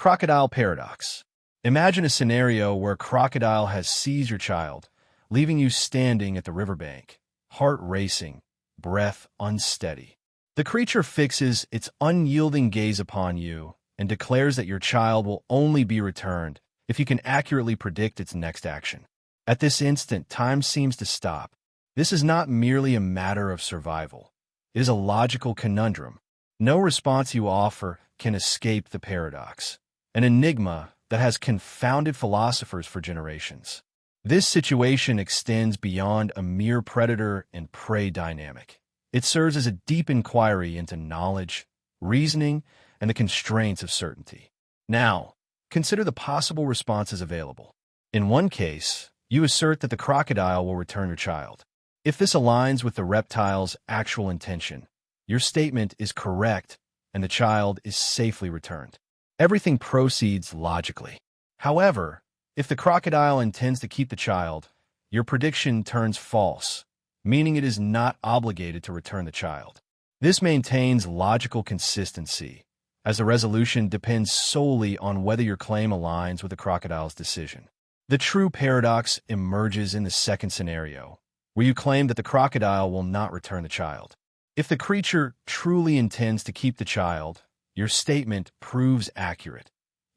Crocodile paradox. Imagine a scenario where a crocodile has seized your child, leaving you standing at the riverbank, heart racing, breath unsteady. The creature fixes its unyielding gaze upon you and declares that your child will only be returned if you can accurately predict its next action. At this instant, time seems to stop. This is not merely a matter of survival. It is a logical conundrum. No response you offer can escape the paradox, an enigma that has confounded philosophers for generations. This situation extends beyond a mere predator and prey dynamic. It serves as a deep inquiry into knowledge, reasoning, and the constraints of certainty. Now, consider the possible responses available. In one case, you assert that the crocodile will return your child. If this aligns with the reptile's actual intention, your statement is correct and the child is safely returned. Everything proceeds logically. However, if the crocodile intends to keep the child, your prediction turns false, meaning it is not obligated to return the child. This maintains logical consistency, as the resolution depends solely on whether your claim aligns with the crocodile's decision. The true paradox emerges in the second scenario, where you claim that the crocodile will not return the child. If the creature truly intends to keep the child, your statement proves accurate.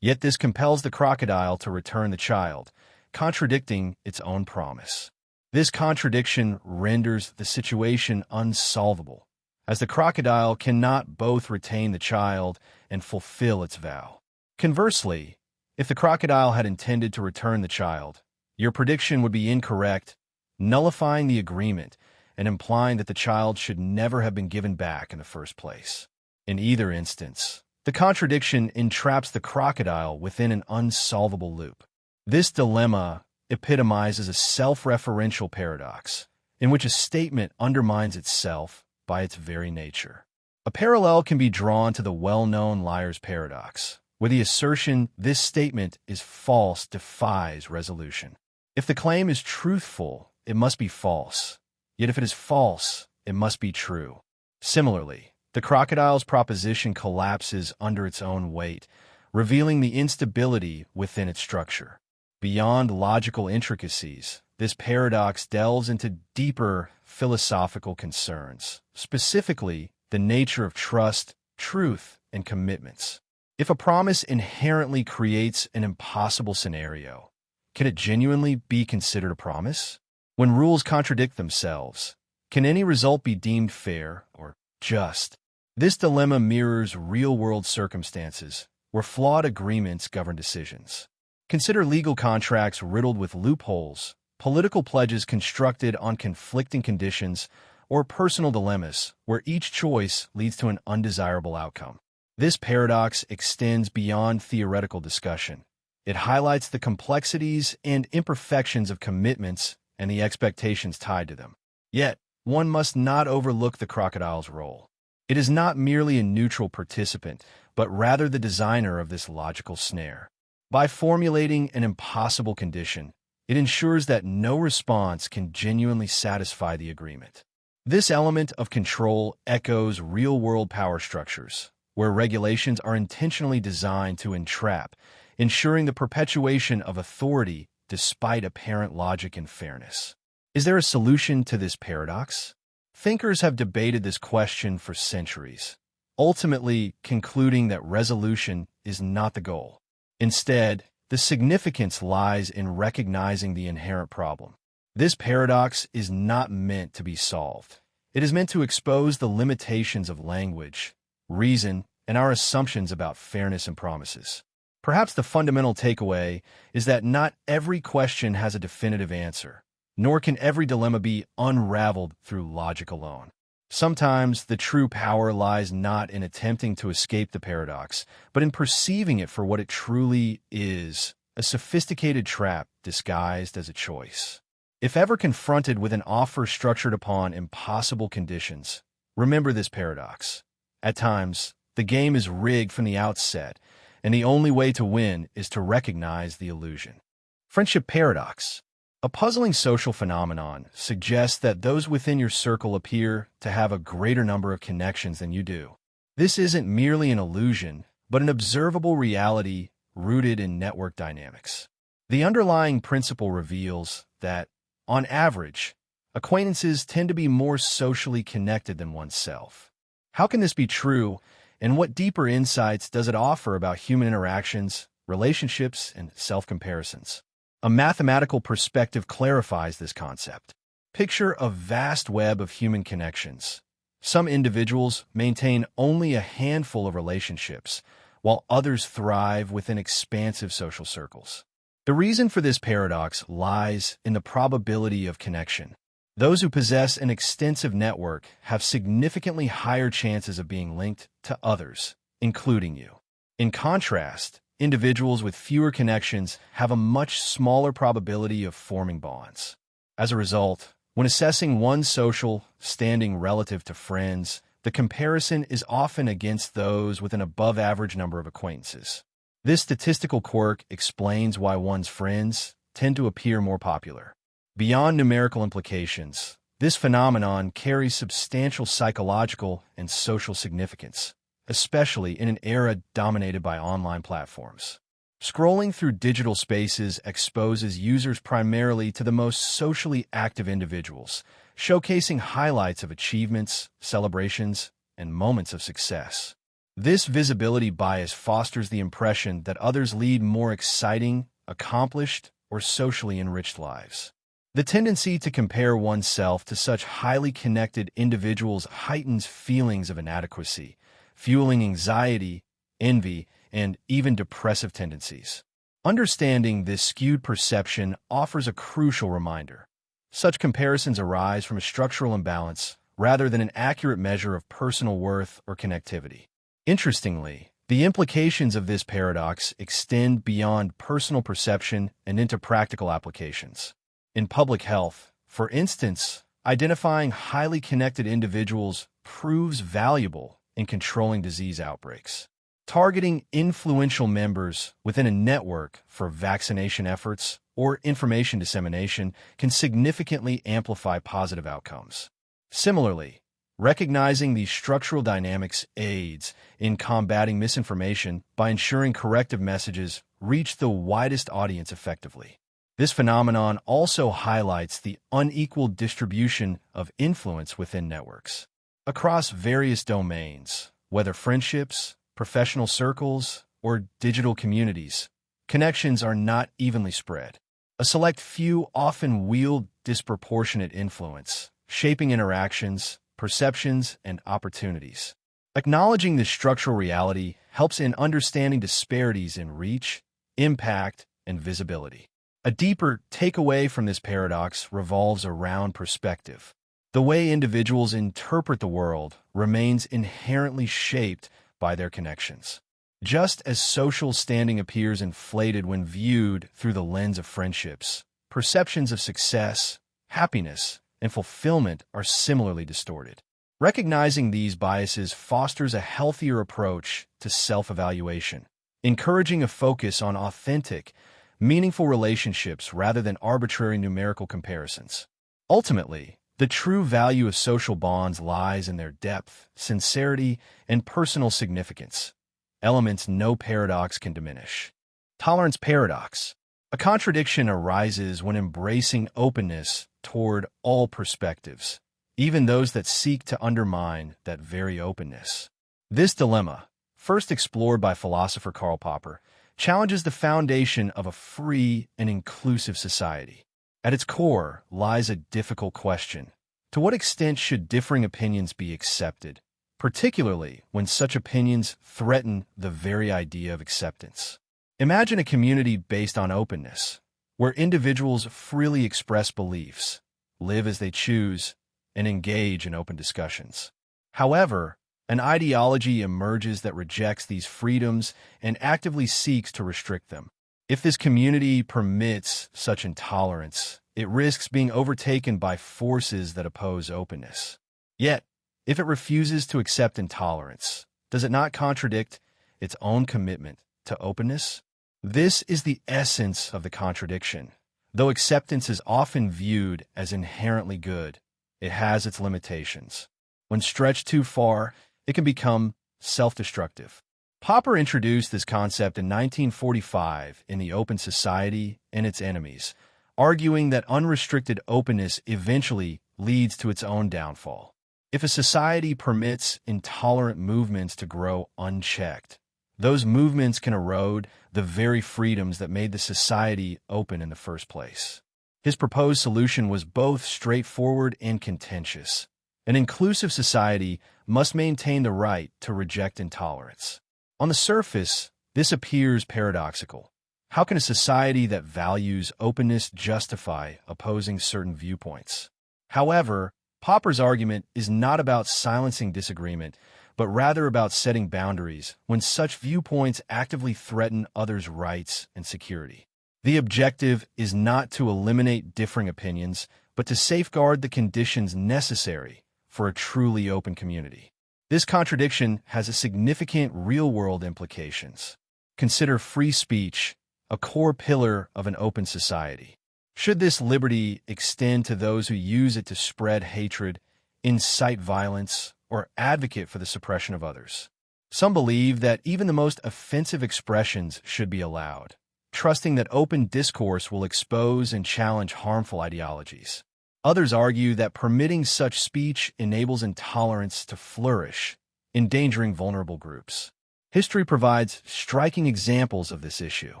Yet this compels the crocodile to return the child, contradicting its own promise. This contradiction renders the situation unsolvable, as the crocodile cannot both retain the child and fulfill its vow. Conversely, if the crocodile had intended to return the child, your prediction would be incorrect, nullifying the agreement and implying that the child should never have been given back in the first place. In either instance, the contradiction entraps the crocodile within an unsolvable loop. This dilemma epitomizes a self-referential paradox, in which a statement undermines itself by its very nature. A parallel can be drawn to the well-known liar's paradox, where the assertion this statement is false defies resolution. If the claim is truthful, it must be false. Yet if it is false, it must be true. Similarly, the crocodile's proposition collapses under its own weight, revealing the instability within its structure. Beyond logical intricacies, this paradox delves into deeper philosophical concerns, specifically the nature of trust, truth, and commitments. If a promise inherently creates an impossible scenario, can it genuinely be considered a promise? When rules contradict themselves, can any result be deemed fair or just? This dilemma mirrors real-world circumstances, where flawed agreements govern decisions. Consider legal contracts riddled with loopholes, political pledges constructed on conflicting conditions, or personal dilemmas where each choice leads to an undesirable outcome. This paradox extends beyond theoretical discussion. It highlights the complexities and imperfections of commitments and the expectations tied to them. Yet, one must not overlook the crocodile's role. It is not merely a neutral participant, but rather the designer of this logical snare. By formulating an impossible condition, it ensures that no response can genuinely satisfy the agreement. This element of control echoes real-world power structures, where regulations are intentionally designed to entrap, ensuring the perpetuation of authority despite apparent logic and fairness. Is there a solution to this paradox? Thinkers have debated this question for centuries, ultimately concluding that resolution is not the goal. Instead, the significance lies in recognizing the inherent problem. This paradox is not meant to be solved. It is meant to expose the limitations of language, reason, and our assumptions about fairness and promises. Perhaps the fundamental takeaway is that not every question has a definitive answer, nor can every dilemma be unraveled through logic alone. Sometimes the true power lies not in attempting to escape the paradox, but in perceiving it for what it truly is, a sophisticated trap disguised as a choice. If ever confronted with an offer structured upon impossible conditions, remember this paradox. At times, the game is rigged from the outset, and the only way to win is to recognize the illusion. Friendship paradox. A puzzling social phenomenon suggests that those within your circle appear to have a greater number of connections than you do. This isn't merely an illusion, but an observable reality rooted in network dynamics. The underlying principle reveals that, on average, acquaintances tend to be more socially connected than oneself. How can this be true, and what deeper insights does it offer about human interactions, relationships, and self-comparisons? A mathematical perspective clarifies this concept. Picture a vast web of human connections. Some individuals maintain only a handful of relationships, while others thrive within expansive social circles. The reason for this paradox lies in the probability of connection. Those who possess an extensive network have significantly higher chances of being linked to others, including you. In contrast, individuals with fewer connections have a much smaller probability of forming bonds. As a result, when assessing one's social standing relative to friends, the comparison is often against those with an above-average number of acquaintances. This statistical quirk explains why one's friends tend to appear more popular. Beyond numerical implications, this phenomenon carries substantial psychological and social significance, especially in an era dominated by online platforms. Scrolling through digital spaces exposes users primarily to the most socially active individuals, showcasing highlights of achievements, celebrations, and moments of success. This visibility bias fosters the impression that others lead more exciting, accomplished, or socially enriched lives. The tendency to compare oneself to such highly connected individuals heightens feelings of inadequacy, fueling anxiety, envy, and even depressive tendencies. Understanding this skewed perception offers a crucial reminder. Such comparisons arise from a structural imbalance rather than an accurate measure of personal worth or connectivity. Interestingly, the implications of this paradox extend beyond personal perception and into practical applications. In public health, for instance, identifying highly connected individuals proves valuable in controlling disease outbreaks. Targeting influential members within a network for vaccination efforts or information dissemination can significantly amplify positive outcomes. Similarly, recognizing these structural dynamics aids in combating misinformation by ensuring corrective messages reach the widest audience effectively. This phenomenon also highlights the unequal distribution of influence within networks. Across various domains, whether friendships, professional circles, or digital communities, connections are not evenly spread. A select few often wield disproportionate influence, shaping interactions, perceptions, and opportunities. Acknowledging this structural reality helps in understanding disparities in reach, impact, and visibility. A deeper takeaway from this paradox revolves around perspective. The way individuals interpret the world remains inherently shaped by their connections. Just as social standing appears inflated when viewed through the lens of friendships, perceptions of success, happiness, and fulfillment are similarly distorted. Recognizing these biases fosters a healthier approach to self-evaluation, encouraging a focus on authentic, meaningful relationships rather than arbitrary numerical comparisons. Ultimately, the true value of social bonds lies in their depth, sincerity, and personal significance, elements no paradox can diminish. Tolerance paradox. A contradiction arises when embracing openness toward all perspectives, even those that seek to undermine that very openness. This dilemma, first explored by philosopher Karl Popper, challenges the foundation of a free and inclusive society. At its core lies a difficult question. To what extent should differing opinions be accepted, particularly when such opinions threaten the very idea of acceptance? Imagine a community based on openness, where individuals freely express beliefs, live as they choose, and engage in open discussions. However, an ideology emerges that rejects these freedoms and actively seeks to restrict them. If this community permits such intolerance, it risks being overtaken by forces that oppose openness. Yet, if it refuses to accept intolerance, does it not contradict its own commitment to openness? This is the essence of the contradiction. Though acceptance is often viewed as inherently good, it has its limitations. When stretched too far, it can become self-destructive. Popper introduced this concept in 1945 in The Open Society and Its Enemies, arguing that unrestricted openness eventually leads to its own downfall. If a society permits intolerant movements to grow unchecked, those movements can erode the very freedoms that made the society open in the first place. His proposed solution was both straightforward and contentious. An inclusive society must maintain the right to reject intolerance. On the surface, this appears paradoxical. How can a society that values openness justify opposing certain viewpoints? However, Popper's argument is not about silencing disagreement, but rather about setting boundaries when such viewpoints actively threaten others' rights and security. The objective is not to eliminate differing opinions, but to safeguard the conditions necessary for a truly open community. This contradiction has a significant real-world implications. Consider free speech, a core pillar of an open society. Should this liberty extend to those who use it to spread hatred, incite violence, or advocate for the suppression of others? Some believe that even the most offensive expressions should be allowed, trusting that open discourse will expose and challenge harmful ideologies. Others argue that permitting such speech enables intolerance to flourish, endangering vulnerable groups. History provides striking examples of this issue.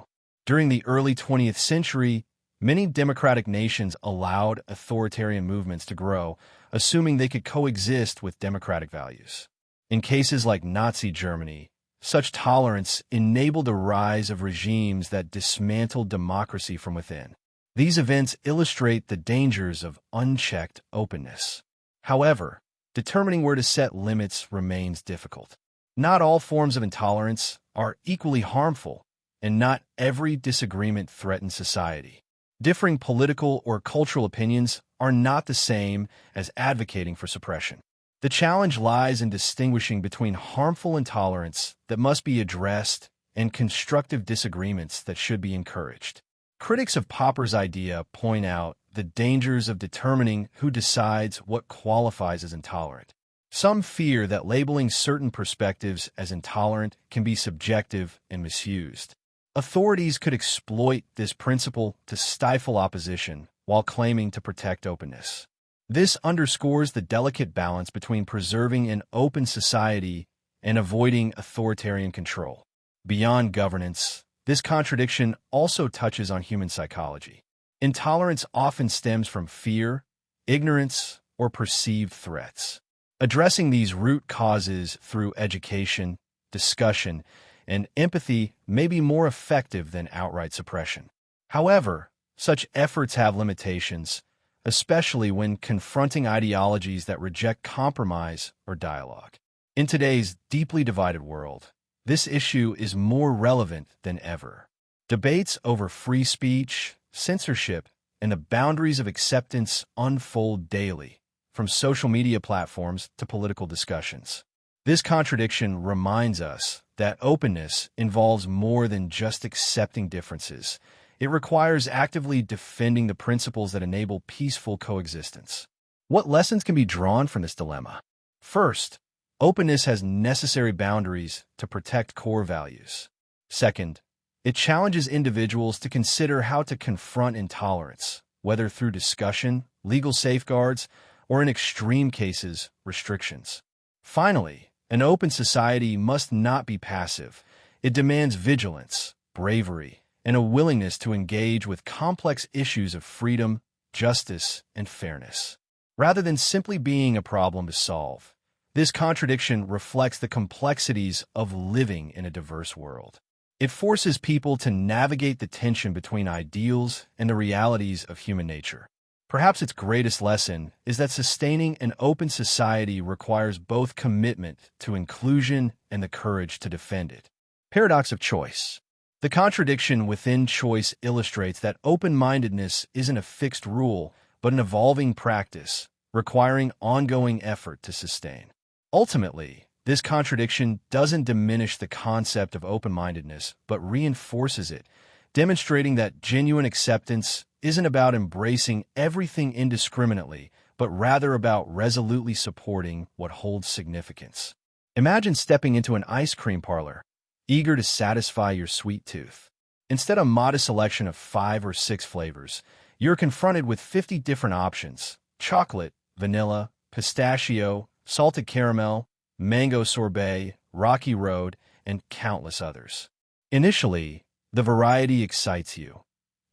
During the early 20th century, many democratic nations allowed authoritarian movements to grow, assuming they could coexist with democratic values. In cases like Nazi Germany, such tolerance enabled the rise of regimes that dismantled democracy from within. These events illustrate the dangers of unchecked openness. However, determining where to set limits remains difficult. Not all forms of intolerance are equally harmful, and not every disagreement threatens society. Differing political or cultural opinions are not the same as advocating for suppression. The challenge lies in distinguishing between harmful intolerance that must be addressed and constructive disagreements that should be encouraged. Critics of Popper's idea point out the dangers of determining who decides what qualifies as intolerant. Some fear that labeling certain perspectives as intolerant can be subjective and misused. Authorities could exploit this principle to stifle opposition while claiming to protect openness. This underscores the delicate balance between preserving an open society and avoiding authoritarian control. Beyond governance, this contradiction also touches on human psychology. Intolerance often stems from fear, ignorance, or perceived threats. Addressing these root causes through education, discussion, and empathy may be more effective than outright suppression. However, such efforts have limitations, especially when confronting ideologies that reject compromise or dialogue. In today's deeply divided world, this issue is more relevant than ever. Debates over free speech, censorship, and the boundaries of acceptance unfold daily, from social media platforms to political discussions. This contradiction reminds us that openness involves more than just accepting differences. It requires actively defending the principles that enable peaceful coexistence. What lessons can be drawn from this dilemma? First, openness has necessary boundaries to protect core values. Second, it challenges individuals to consider how to confront intolerance, whether through discussion, legal safeguards, or in extreme cases, restrictions. Finally, an open society must not be passive. It demands vigilance, bravery, and a willingness to engage with complex issues of freedom, justice, and fairness. Rather than simply being a problem to solve, this contradiction reflects the complexities of living in a diverse world. It forces people to navigate the tension between ideals and the realities of human nature. Perhaps its greatest lesson is that sustaining an open society requires both commitment to inclusion and the courage to defend it. Paradox of choice. The contradiction within choice illustrates that open-mindedness isn't a fixed rule, but an evolving practice, requiring ongoing effort to sustain. Ultimately, this contradiction doesn't diminish the concept of open-mindedness, but reinforces it, demonstrating that genuine acceptance isn't about embracing everything indiscriminately, but rather about resolutely supporting what holds significance. Imagine stepping into an ice cream parlor. eager to satisfy your sweet tooth. Instead of a modest selection of 5 or 6 flavors, you're confronted with 50 different options: chocolate, vanilla, pistachio, salted caramel, mango sorbet, rocky road, and countless others. Initially, the variety excites you.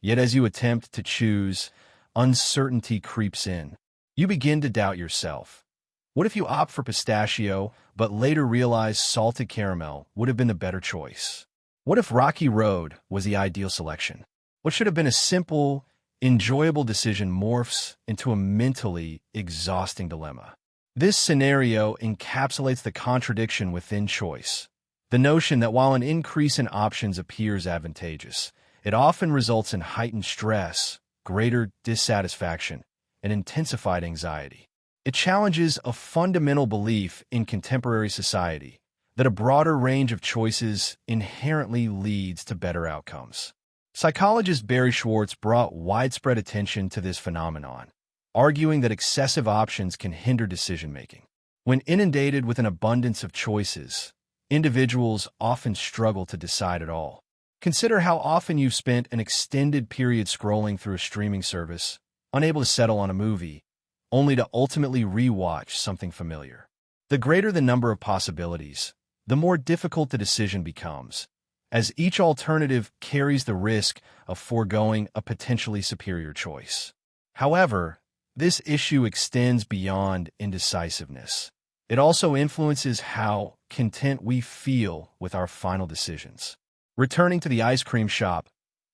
Yet as you attempt to choose, uncertainty creeps in. You begin to doubt yourself. What if you opt for pistachio, but later realize salted caramel would have been the better choice? What if rocky road was the ideal selection? What should have been a simple, enjoyable decision morphs into a mentally exhausting dilemma. This scenario encapsulates the contradiction within choice. The notion that while an increase in options appears advantageous, it often results in heightened stress, greater dissatisfaction, and intensified anxiety. It challenges a fundamental belief in contemporary society that a broader range of choices inherently leads to better outcomes. Psychologist Barry Schwartz brought widespread attention to this phenomenon, arguing that excessive options can hinder decision-making. When inundated with an abundance of choices, individuals often struggle to decide at all. Consider how often you've spent an extended period scrolling through a streaming service, unable to settle on a movie, only to ultimately re-watch something familiar. The greater the number of possibilities, the more difficult the decision becomes, as each alternative carries the risk of foregoing a potentially superior choice. However, this issue extends beyond indecisiveness. It also influences how content we feel with our final decisions. Returning to the ice cream shop,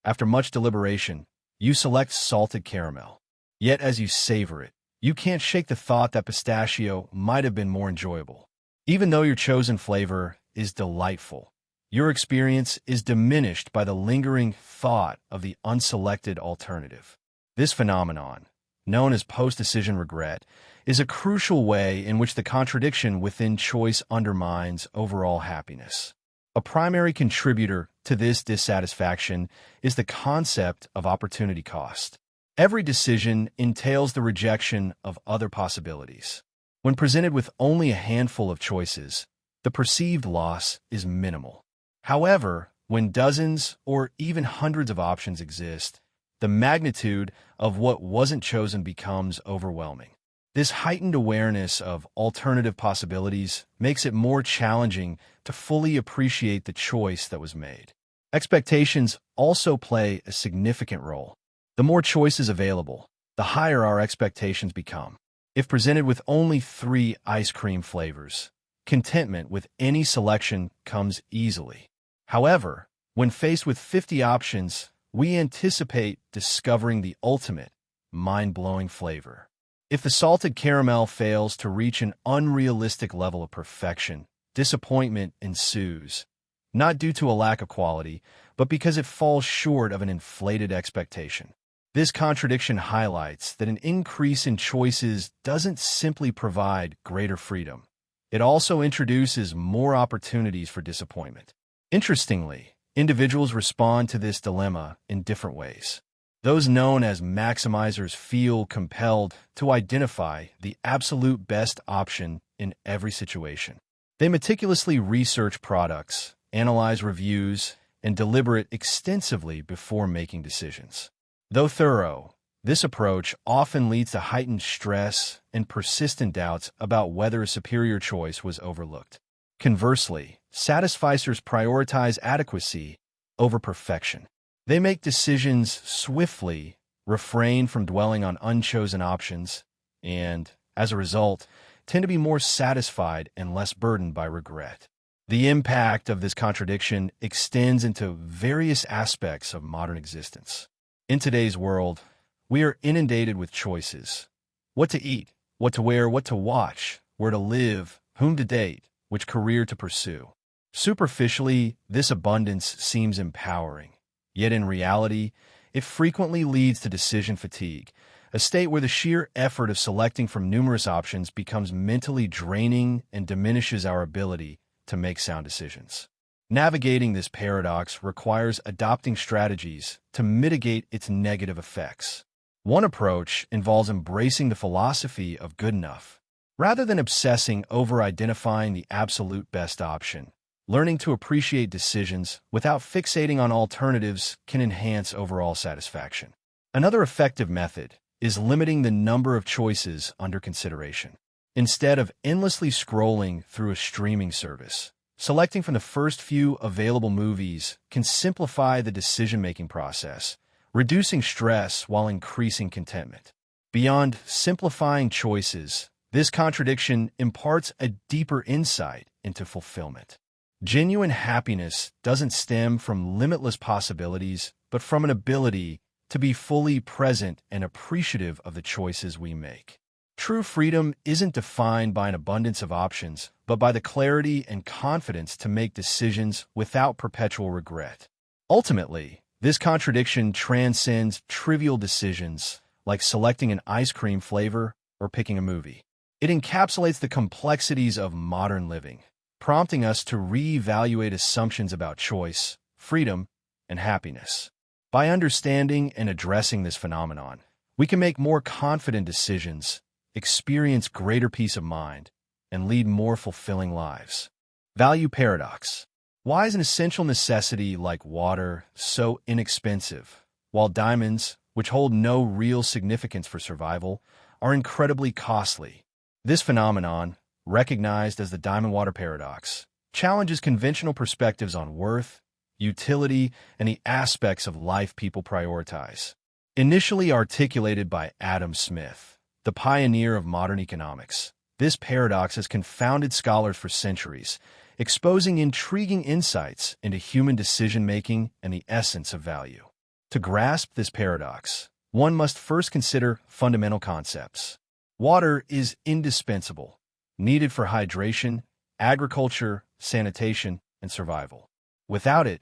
after much deliberation, you select salted caramel. Yet as you savor it, you can't shake the thought that pistachio might have been more enjoyable. Even though your chosen flavor is delightful, your experience is diminished by the lingering thought of the unselected alternative. This phenomenon, known as post-decision regret, is a crucial way in which the contradiction within choice undermines overall happiness. A primary contributor to this dissatisfaction is the concept of opportunity cost. Every decision entails the rejection of other possibilities. When presented with only a handful of choices, the perceived loss is minimal. However, when dozens or even hundreds of options exist, the magnitude of what wasn't chosen becomes overwhelming. This heightened awareness of alternative possibilities makes it more challenging to fully appreciate the choice that was made. Expectations also play a significant role. The more choices available, the higher our expectations become. If presented with only 3 ice cream flavors, contentment with any selection comes easily. However, when faced with 50 options, we anticipate discovering the ultimate, mind-blowing flavor. If the salted caramel fails to reach an unrealistic level of perfection, disappointment ensues, not due to a lack of quality, but because it falls short of an inflated expectation. This contradiction highlights that an increase in choices doesn't simply provide greater freedom. It also introduces more opportunities for disappointment. Interestingly, individuals respond to this dilemma in different ways. Those known as maximizers feel compelled to identify the absolute best option in every situation. They meticulously research products, analyze reviews, and deliberate extensively before making decisions. Though thorough, this approach often leads to heightened stress and persistent doubts about whether a superior choice was overlooked. Conversely, satisficers prioritize adequacy over perfection. They make decisions swiftly, refrain from dwelling on unchosen options, and, as a result, tend to be more satisfied and less burdened by regret. The impact of this contradiction extends into various aspects of modern existence. In today's world, we are inundated with choices. What to eat, what to wear, what to watch, where to live, whom to date, which career to pursue. Superficially, this abundance seems empowering. Yet in reality, it frequently leads to decision fatigue, a state where the sheer effort of selecting from numerous options becomes mentally draining and diminishes our ability to make sound decisions. Navigating this paradox requires adopting strategies to mitigate its negative effects. One approach involves embracing the philosophy of good enough. Rather than obsessing over identifying the absolute best option, Learning to appreciate decisions without fixating on alternatives can enhance overall satisfaction. Another effective method is limiting the number of choices under consideration. Instead of endlessly scrolling through a streaming service, selecting from the first few available movies can simplify the decision-making process, reducing stress while increasing contentment. Beyond simplifying choices, this contradiction imparts a deeper insight into fulfillment. Genuine happiness doesn't stem from limitless possibilities, but from an ability to be fully present and appreciative of the choices we make. True freedom isn't defined by an abundance of options, but by the clarity and confidence to make decisions without perpetual regret. Ultimately, this contradiction transcends trivial decisions like selecting an ice cream flavor or picking a movie. It encapsulates the complexities of modern living, prompting us to reevaluate assumptions about choice, freedom, and happiness. By understanding and addressing this phenomenon, we can make more confident decisions, experience greater peace of mind, and lead more fulfilling lives. Value paradox. Why is an essential necessity like water so inexpensive, while diamonds, which hold no real significance for survival, are incredibly costly? This phenomenon, recognized as the diamond water paradox, challenges conventional perspectives on worth, utility, and the aspects of life people prioritize. Initially articulated by Adam Smith, the pioneer of modern economics, this paradox has confounded scholars for centuries, exposing intriguing insights into human decision-making and the essence of value. To grasp this paradox, one must first consider fundamental concepts. Water is indispensable, needed for hydration, agriculture, sanitation, and survival. Without it,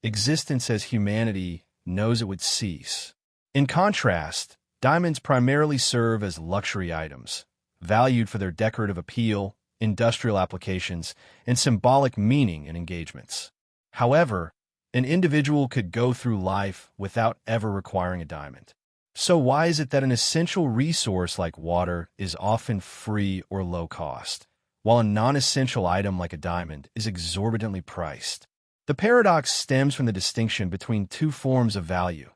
existence as humanity knows it would cease. In contrast, diamonds primarily serve as luxury items, valued for their decorative appeal, industrial applications, and symbolic meaning in engagements. However, an individual could go through life without ever requiring a diamond. So why is it that an essential resource like water is often free or low cost, while a non-essential item like a diamond is exorbitantly priced? The paradox stems from the distinction between two forms of value: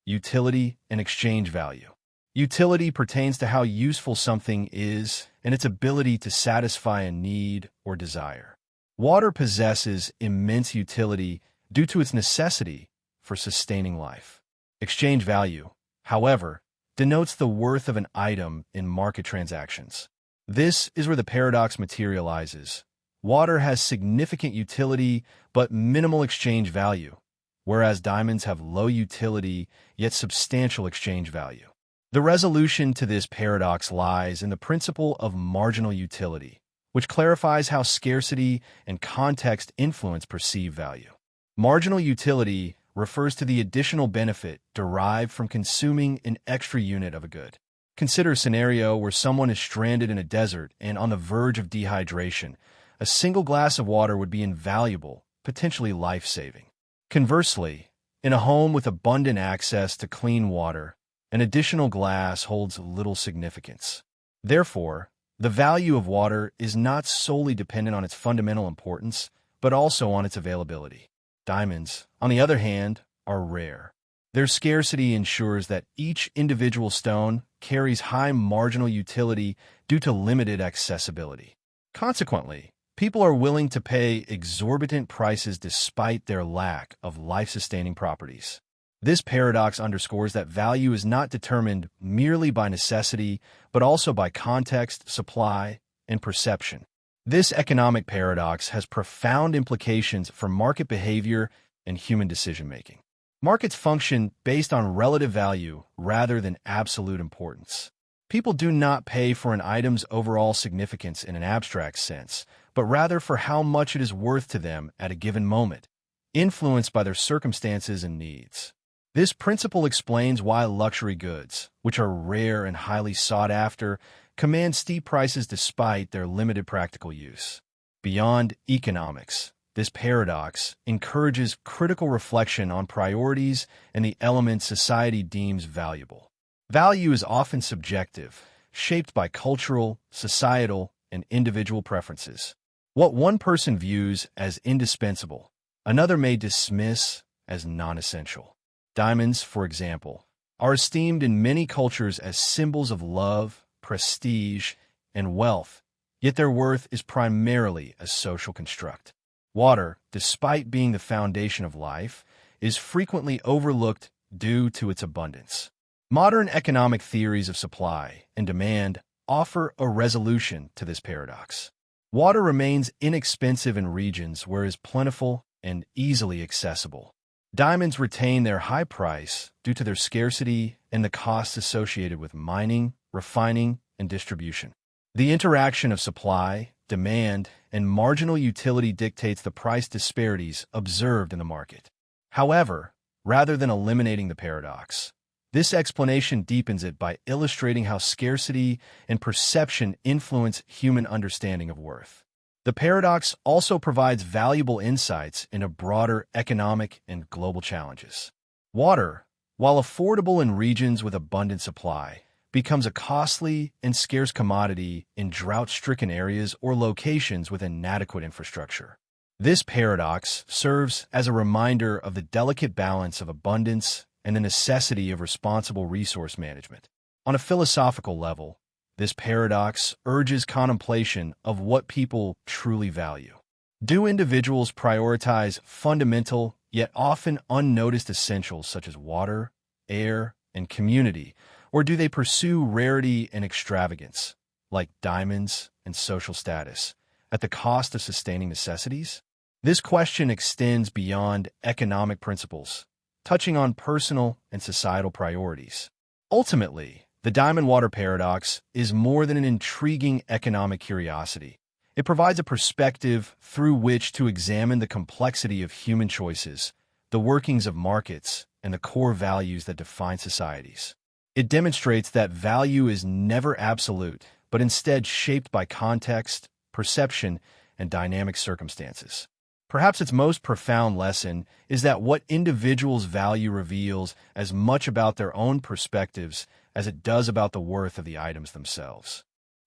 utility and exchange value. Utility pertains to how useful something is and its ability to satisfy a need or desire. Water possesses immense utility due to its necessity for sustaining life. Exchange value, however, denotes the worth of an item in market transactions. This is where the paradox materializes. Water has significant utility but minimal exchange value, whereas diamonds have low utility yet substantial exchange value. The resolution to this paradox lies in the principle of marginal utility, which clarifies how scarcity and context influence perceived value. Marginal utility refers to the additional benefit derived from consuming an extra unit of a good. Consider a scenario where someone is stranded in a desert and on the verge of dehydration. A single glass of water would be invaluable, potentially life-saving. Conversely, in a home with abundant access to clean water, an additional glass holds little significance. Therefore, the value of water is not solely dependent on its fundamental importance, but also on its availability. Diamonds, on the other hand, are rare. Their scarcity ensures that each individual stone carries high marginal utility due to limited accessibility. Consequently, people are willing to pay exorbitant prices despite their lack of life-sustaining properties. This paradox underscores that value is not determined merely by necessity, but also by context, supply, and perception. This economic paradox has profound implications for market behavior and human decision-making. Markets function based on relative value rather than absolute importance. People do not pay for an item's overall significance in an abstract sense, but rather for how much it is worth to them at a given moment, influenced by their circumstances and needs. This principle explains why luxury goods, which are rare and highly sought after, command steep prices despite their limited practical use. Beyond economics, this paradox encourages critical reflection on priorities and the elements society deems valuable. Value is often subjective, shaped by cultural, societal, and individual preferences. What one person views as indispensable, another may dismiss as non-essential. Diamonds, for example, are esteemed in many cultures as symbols of love, prestige, and wealth, yet their worth is primarily a social construct. Water, despite being the foundation of life, is frequently overlooked due to its abundance. Modern economic theories of supply and demand offer a resolution to this paradox. Water remains inexpensive in regions where it is plentiful and easily accessible. Diamonds retain their high price due to their scarcity and the costs associated with mining, refining, and distribution. The interaction of supply, demand, and marginal utility dictates the price disparities observed in the market. However, rather than eliminating the paradox, this explanation deepens it by illustrating how scarcity and perception influence human understanding of worth. The paradox also provides valuable insights into broader economic and global challenges. Water, while affordable in regions with abundant supply, becomes a costly and scarce commodity in drought-stricken areas or locations with inadequate infrastructure. This paradox serves as a reminder of the delicate balance of abundance and the necessity of responsible resource management. On a philosophical level, this paradox urges contemplation of what people truly value. Do individuals prioritize fundamental, yet often unnoticed essentials such as water, air, and community, or do they pursue rarity and extravagance, like diamonds and social status, at the cost of sustaining necessities? This question extends beyond economic principles, touching on personal and societal priorities. Ultimately, the diamond water paradox is more than an intriguing economic curiosity. It provides a perspective through which to examine the complexity of human choices, the workings of markets, and the core values that define societies. It demonstrates that value is never absolute, but instead shaped by context, perception, and dynamic circumstances. Perhaps its most profound lesson is that what individuals value reveals as much about their own perspectives as it does about the worth of the items themselves.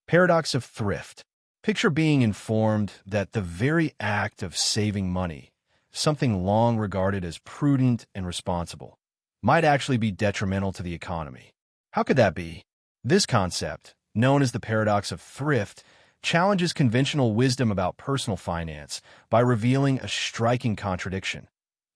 Paradox of thrift. Picture being informed that the very act of saving money, something long regarded as prudent and responsible, might actually be detrimental to the economy. How could that be? This concept, known as the paradox of thrift, challenges conventional wisdom about personal finance by revealing a striking contradiction.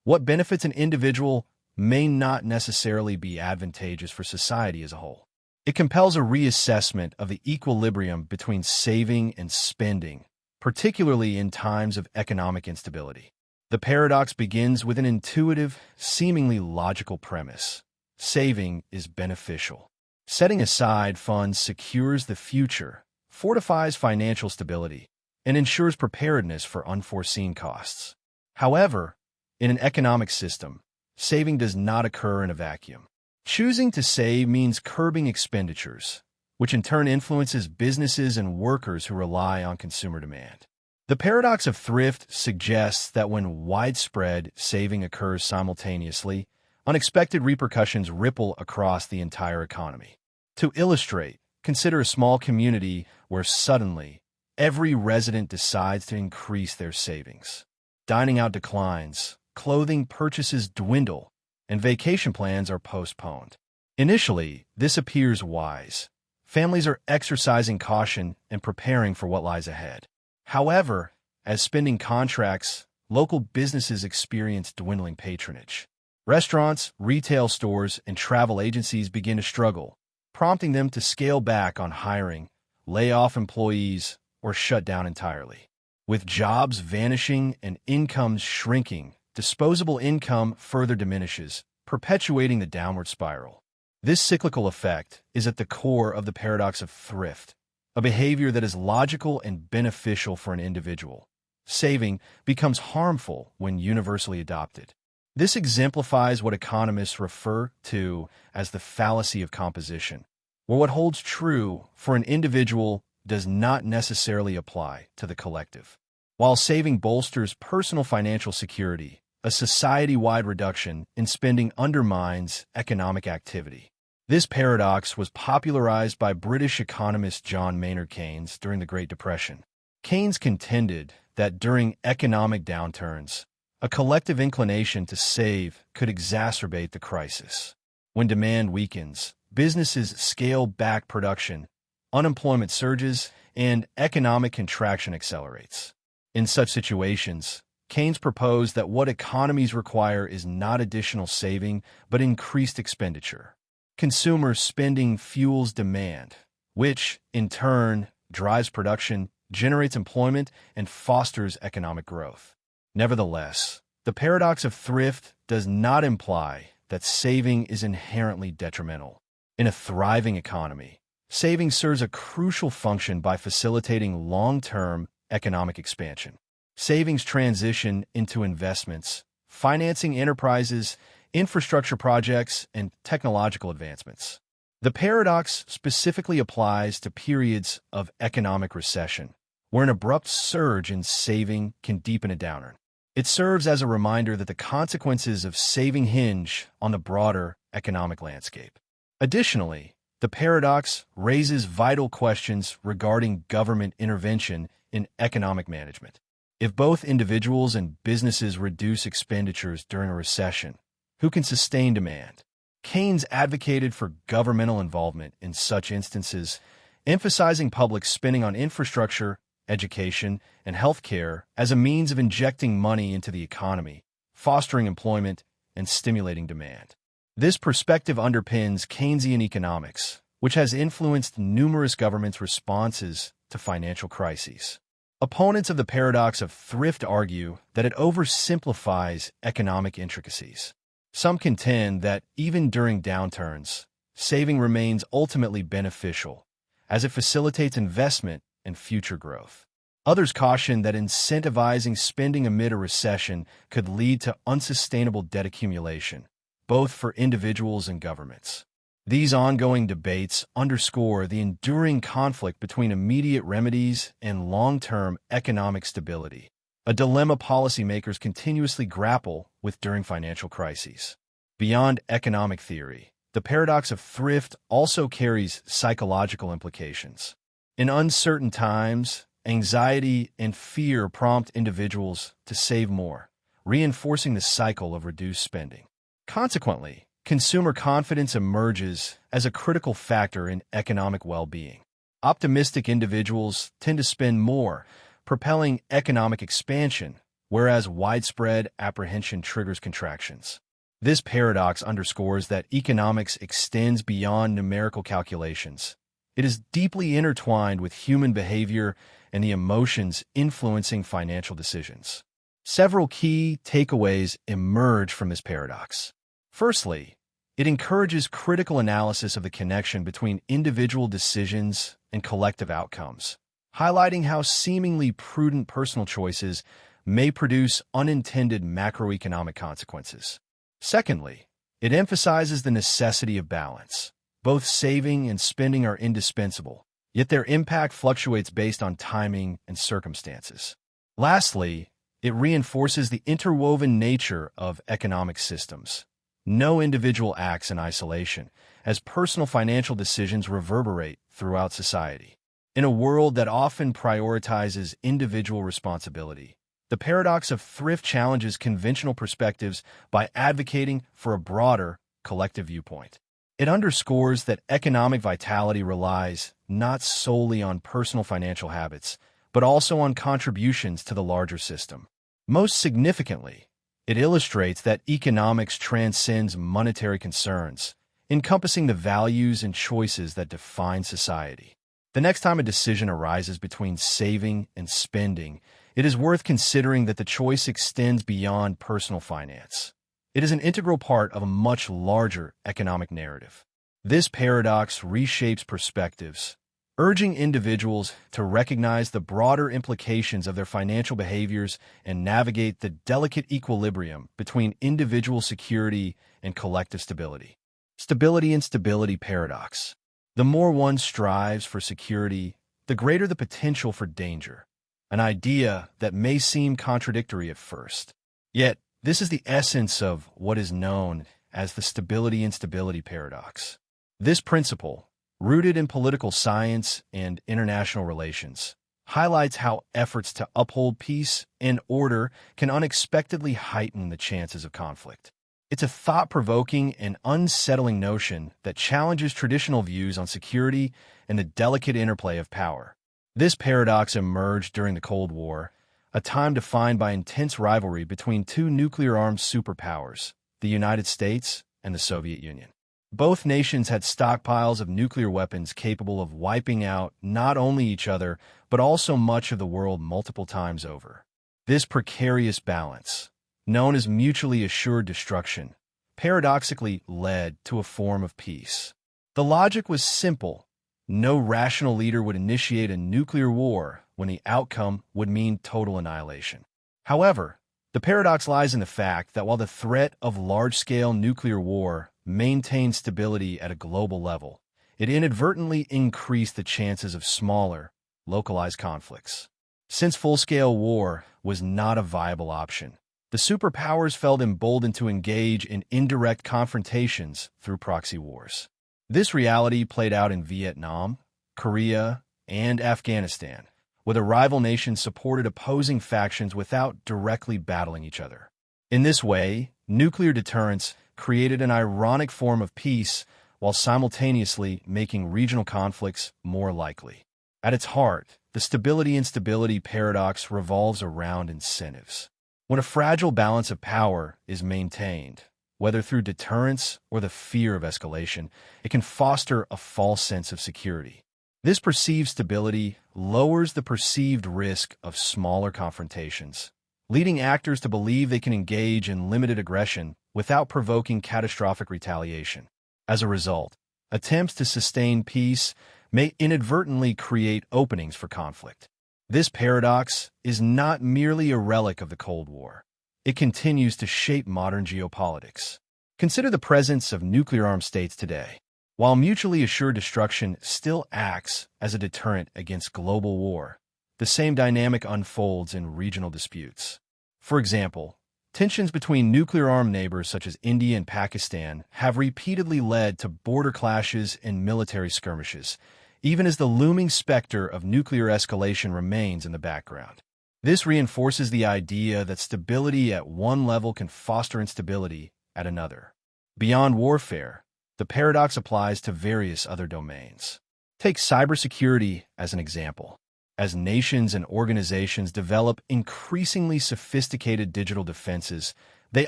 What benefits an individual may not necessarily be advantageous for society as a whole. It compels a reassessment of the equilibrium between saving and spending, particularly in times of economic instability. The paradox begins with an intuitive, seemingly logical premise. Saving is beneficial. Setting aside funds secures the future, fortifies financial stability, and ensures preparedness for unforeseen costs. However, in an economic system, saving does not occur in a vacuum. Choosing to save means curbing expenditures, which in turn influences businesses and workers who rely on consumer demand. The paradox of thrift suggests that when widespread saving occurs simultaneously, unexpected repercussions ripple across the entire economy. To illustrate, consider a small community where suddenly every resident decides to increase their savings. Dining out declines, clothing purchases dwindle, and vacation plans are postponed. Initially, this appears wise. Families are exercising caution and preparing for what lies ahead. However, as spending contracts, local businesses experience dwindling patronage. Restaurants, retail stores, and travel agencies begin to struggle, prompting them to scale back on hiring, lay off employees, or shut down entirely. With jobs vanishing and incomes shrinking, disposable income further diminishes, perpetuating the downward spiral. This cyclical effect is at the core of the paradox of thrift, a behavior that is logical and beneficial for an individual. Saving becomes harmful when universally adopted. This exemplifies what economists refer to as the fallacy of composition, where what holds true for an individual does not necessarily apply to the collective. While saving bolsters personal financial security, a society-wide reduction in spending undermines economic activity. This paradox was popularized by British economist John Maynard Keynes during the Great Depression. Keynes contended that during economic downturns, a collective inclination to save could exacerbate the crisis. When demand weakens, businesses scale back production, unemployment surges, and economic contraction accelerates. In such situations, Keynes proposed that what economies require is not additional saving, but increased expenditure. Consumer spending fuels demand, which, in turn, drives production, generates employment, and fosters economic growth. Nevertheless, the paradox of thrift does not imply that saving is inherently detrimental. In a thriving economy, saving serves a crucial function by facilitating long-term economic expansion. Savings transition into investments, financing enterprises, infrastructure projects, and technological advancements. The paradox specifically applies to periods of economic recession, where an abrupt surge in saving can deepen a downturn. It serves as a reminder that the consequences of saving hinge on the broader economic landscape. Additionally, the paradox raises vital questions regarding government intervention in economic management. If both individuals and businesses reduce expenditures during a recession, who can sustain demand? Keynes advocated for governmental involvement in such instances, emphasizing public spending on infrastructure, education, and healthcare as a means of injecting money into the economy, fostering employment, and stimulating demand. This perspective underpins Keynesian economics, which has influenced numerous governments' responses to financial crises. Opponents of the paradox of thrift argue that it oversimplifies economic intricacies. Some contend that even during downturns, saving remains ultimately beneficial, as it facilitates investment and future growth. Others caution that incentivizing spending amid a recession could lead to unsustainable debt accumulation, both for individuals and governments. These ongoing debates underscore the enduring conflict between immediate remedies and long-term economic stability, a dilemma policymakers continuously grapple with during financial crises. Beyond economic theory, the paradox of thrift also carries psychological implications. In uncertain times, anxiety and fear prompt individuals to save more, reinforcing the cycle of reduced spending. Consequently, consumer confidence emerges as a critical factor in economic well-being. Optimistic individuals tend to spend more, propelling economic expansion, whereas widespread apprehension triggers contractions. This paradox underscores that economics extends beyond numerical calculations. It is deeply intertwined with human behavior and the emotions influencing financial decisions. Several key takeaways emerge from this paradox. Firstly, it encourages critical analysis of the connection between individual decisions and collective outcomes, highlighting how seemingly prudent personal choices may produce unintended macroeconomic consequences. Secondly, it emphasizes the necessity of balance. Both saving and spending are indispensable, yet their impact fluctuates based on timing and circumstances. Lastly, it reinforces the interwoven nature of economic systems. No individual acts in isolation, as personal financial decisions reverberate throughout society. In a world that often prioritizes individual responsibility, the paradox of thrift challenges conventional perspectives by advocating for a broader, collective viewpoint. It underscores that economic vitality relies not solely on personal financial habits, but also on contributions to the larger system. Most significantly, it illustrates that economics transcends monetary concerns, encompassing the values and choices that define society. The next time a decision arises between saving and spending, it is worth considering that the choice extends beyond personal finance. It is an integral part of a much larger economic narrative. This paradox reshapes perspectives, urging individuals to recognize the broader implications of their financial behaviors and navigate the delicate equilibrium between individual security and collective stability. Stability and stability paradox. The more one strives for security, the greater the potential for danger, an idea that may seem contradictory at first. Yet, this is the essence of what is known as the stability and stability paradox. This principle, rooted in political science and international relations, highlights how efforts to uphold peace and order can unexpectedly heighten the chances of conflict. It's a thought-provoking and unsettling notion that challenges traditional views on security and the delicate interplay of power. This paradox emerged during the Cold War, a time defined by intense rivalry between two nuclear-armed superpowers, the United States and the Soviet Union. Both nations had stockpiles of nuclear weapons capable of wiping out not only each other, but also much of the world multiple times over. This precarious balance, known as mutually assured destruction, paradoxically led to a form of peace. The logic was simple. No rational leader would initiate a nuclear war when the outcome would mean total annihilation. However, the paradox lies in the fact that while the threat of large-scale nuclear war maintained stability at a global level, it inadvertently increased the chances of smaller, localized conflicts. Since full-scale war was not a viable option, the superpowers felt emboldened to engage in indirect confrontations through proxy wars. This reality played out in Vietnam, Korea, and Afghanistan, where the rival nations supported opposing factions without directly battling each other. In this way, nuclear deterrence created an ironic form of peace while simultaneously making regional conflicts more likely. At its heart, the stability-instability paradox revolves around incentives. When a fragile balance of power is maintained, whether through deterrence or the fear of escalation, it can foster a false sense of security. This perceived stability lowers the perceived risk of smaller confrontations, leading actors to believe they can engage in limited aggression without provoking catastrophic retaliation. As a result, attempts to sustain peace may inadvertently create openings for conflict. This paradox is not merely a relic of the Cold War. It continues to shape modern geopolitics. Consider the presence of nuclear-armed states today. While mutually assured destruction still acts as a deterrent against global war, the same dynamic unfolds in regional disputes. For example, tensions between nuclear-armed neighbors such as India and Pakistan have repeatedly led to border clashes and military skirmishes, even as the looming specter of nuclear escalation remains in the background. This reinforces the idea that stability at one level can foster instability at another. Beyond warfare, the paradox applies to various other domains. Take cybersecurity as an example. As nations and organizations develop increasingly sophisticated digital defenses, they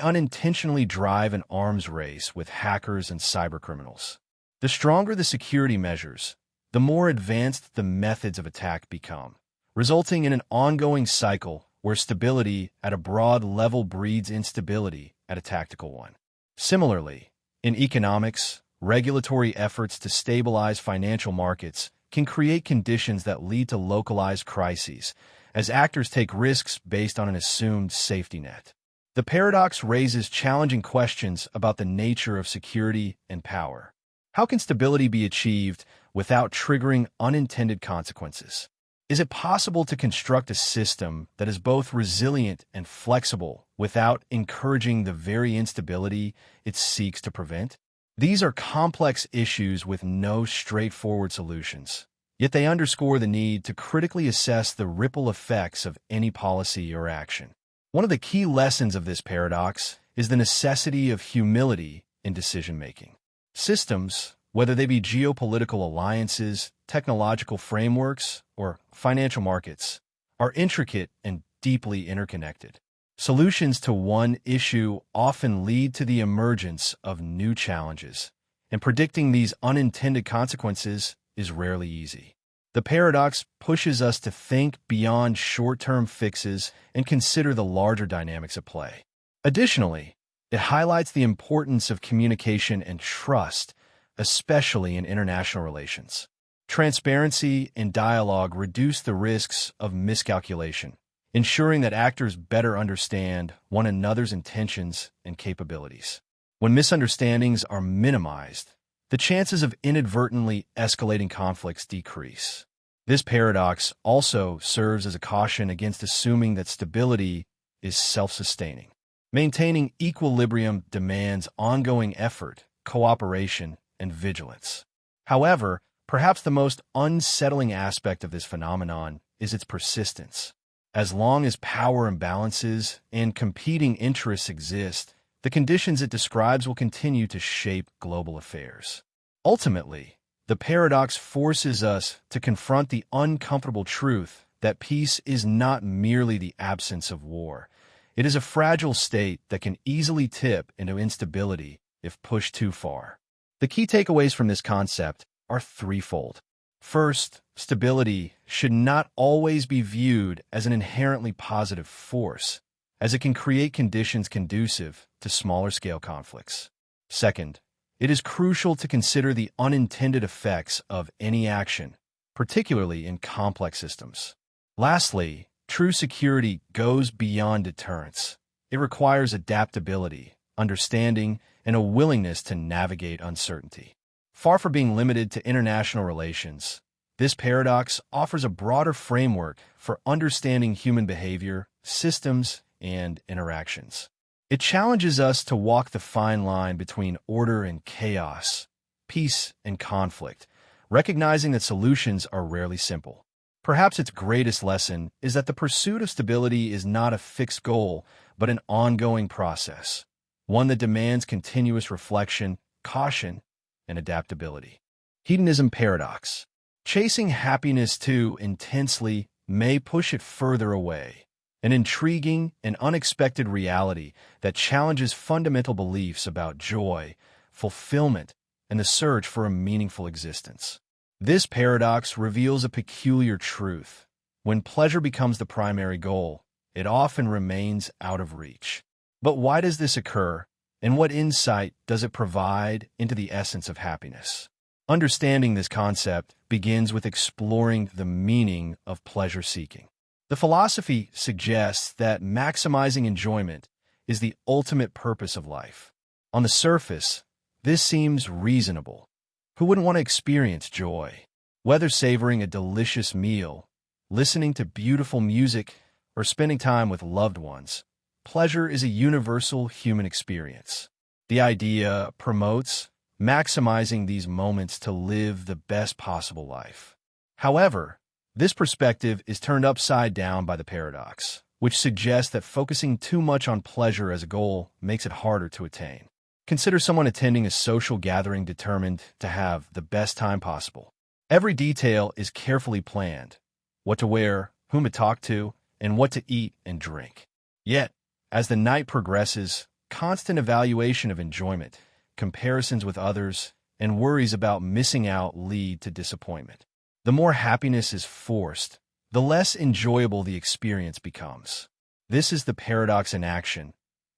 unintentionally drive an arms race with hackers and cybercriminals. The stronger the security measures, the more advanced the methods of attack become, resulting in an ongoing cycle where stability at a broad level breeds instability at a tactical one. Similarly, in economics, regulatory efforts to stabilize financial markets can create conditions that lead to localized crises, as actors take risks based on an assumed safety net. The paradox raises challenging questions about the nature of security and power. How can stability be achieved without triggering unintended consequences? Is it possible to construct a system that is both resilient and flexible without encouraging the very instability it seeks to prevent? These are complex issues with no straightforward solutions, yet they underscore the need to critically assess the ripple effects of any policy or action. One of the key lessons of this paradox is the necessity of humility in decision-making. Systems, whether they be geopolitical alliances, technological frameworks, or financial markets, are intricate and deeply interconnected. Solutions to one issue often lead to the emergence of new challenges, and predicting these unintended consequences is rarely easy. The paradox pushes us to think beyond short-term fixes and consider the larger dynamics at play. Additionally, it highlights the importance of communication and trust, especially in international relations. Transparency and dialogue reduce the risks of miscalculation, ensuring that actors better understand one another's intentions and capabilities. When misunderstandings are minimized, the chances of inadvertently escalating conflicts decrease. This paradox also serves as a caution against assuming that stability is self-sustaining. Maintaining equilibrium demands ongoing effort, cooperation, and vigilance. However, perhaps the most unsettling aspect of this phenomenon is its persistence. As long as power imbalances and competing interests exist, the conditions it describes will continue to shape global affairs. Ultimately, the paradox forces us to confront the uncomfortable truth that peace is not merely the absence of war. It is a fragile state that can easily tip into instability if pushed too far. The key takeaways from this concept are threefold. First, stability should not always be viewed as an inherently positive force, as it can create conditions conducive to smaller-scale conflicts. Second, it is crucial to consider the unintended effects of any action, particularly in complex systems. Lastly, true security goes beyond deterrence. It requires adaptability, understanding, and a willingness to navigate uncertainty. Far from being limited to international relations, this paradox offers a broader framework for understanding human behavior, systems, and interactions. It challenges us to walk the fine line between order and chaos, peace and conflict, recognizing that solutions are rarely simple. Perhaps its greatest lesson is that the pursuit of stability is not a fixed goal, but an ongoing process, one that demands continuous reflection, caution, and adaptability. Hedonism paradox. Chasing happiness too intensely may push it further away, an intriguing and unexpected reality that challenges fundamental beliefs about joy, fulfillment, and the search for a meaningful existence. This paradox reveals a peculiar truth. When pleasure becomes the primary goal, it often remains out of reach. But why does this occur, and what insight does it provide into the essence of happiness? Understanding this concept begins with exploring the meaning of pleasure-seeking. The philosophy suggests that maximizing enjoyment is the ultimate purpose of life. On the surface, this seems reasonable. Who wouldn't want to experience joy? Whether savoring a delicious meal, listening to beautiful music, or spending time with loved ones, pleasure is a universal human experience. The idea promotes maximizing these moments to live the best possible life. However, this perspective is turned upside down by the paradox, which suggests that focusing too much on pleasure as a goal makes it harder to attain. Consider someone attending a social gathering determined to have the best time possible. Every detail is carefully planned: what to wear, whom to talk to, and what to eat and drink. Yet, as the night progresses, constant evaluation of enjoyment, comparisons with others, and worries about missing out lead to disappointment. The more happiness is forced, the less enjoyable the experience becomes. This is the paradox in action,